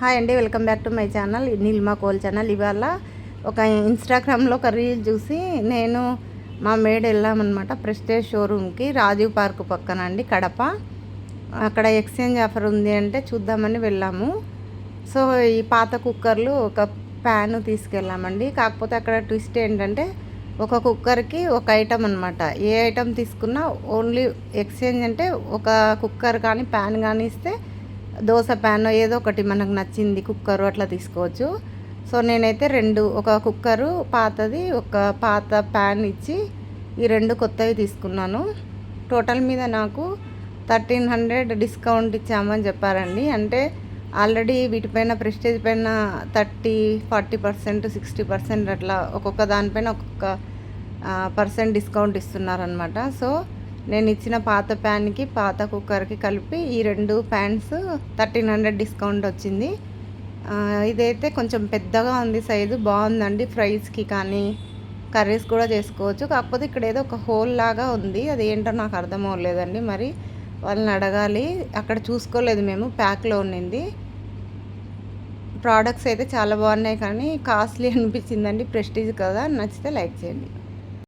Hi అండి, welcome back to my channel Neelima coal channel. ఇవాళ ఒక ఇన్స్టాగ్రామ్లో ఒక రీల్ చూసి నేను మా మేడ్ వెళ్ళామన్నమాట ప్రెస్టేజ్ షోరూమ్కి, రాజీవ్ పార్క్ పక్కన అండి, కడప. అక్కడ ఎక్స్చేంజ్ ఆఫర్ ఉంది అంటే చూద్దామని వెళ్ళాము. సో ఈ పాత కుక్కర్లు ఒక ప్యాన్ తీసుకెళ్ళామండి. కాకపోతే అక్కడ ట్విస్ట్ ఏంటంటే ఒక కుక్కర్కి ఒక ఐటమ్ అనమాట. ఏ ఐటమ్ తీసుకున్నా ఓన్లీ ఎక్స్చేంజ్ అంటే ఒక కుక్కర్ కానీ ప్యాన్ కానీ ఇస్తే దోశ ప్యాన్ ఏదో ఒకటి మనకు నచ్చింది కుక్కరు అట్లా తీసుకోవచ్చు. సో నేనైతే ఒక కుక్కరు పాతది, ఒక పాత ప్యాన్ ఇచ్చి ఈ రెండు కొత్తవి తీసుకున్నాను. టోటల్ మీద నాకు 1300 డిస్కౌంట్ ఇచ్చామని చెప్పారండి. అంటే ఆల్రెడీ వీటిపైన ప్రెస్టేజ్ పైన 30-40%, 60% అట్లా ఒక్కొక్క దానిపైన ఒక్కొక్క పర్సెంట్ డిస్కౌంట్ ఇస్తున్నారనమాట. సో నేను ఇచ్చిన పాత ప్యాన్కి పాత కుక్కర్కి కలిపి ఈ రెండు ప్యాన్స్ 1300 డిస్కౌంట్ వచ్చింది. ఇదైతే కొంచెం పెద్దగా ఉంది, సైజు బాగుందండి. ఫ్రైస్కి కానీ కర్రీస్ కూడా చేసుకోవచ్చు. కాకపోతే ఇక్కడ ఏదో ఒక హోల్ లాగా ఉంది, అది ఏంటో నాకు అర్థం అవ్వలేదండి. మరి వాళ్ళని అడగాలి, అక్కడ చూసుకోలేదు మేము, ప్యాక్లో ఉన్నింది. ప్రోడక్ట్స్ అయితే చాలా బాగున్నాయి కానీ కాస్ట్లీ అనిపించిందండి. ప్రెస్టీజ్ కదా. నచ్చితే లైక్ చేయండి.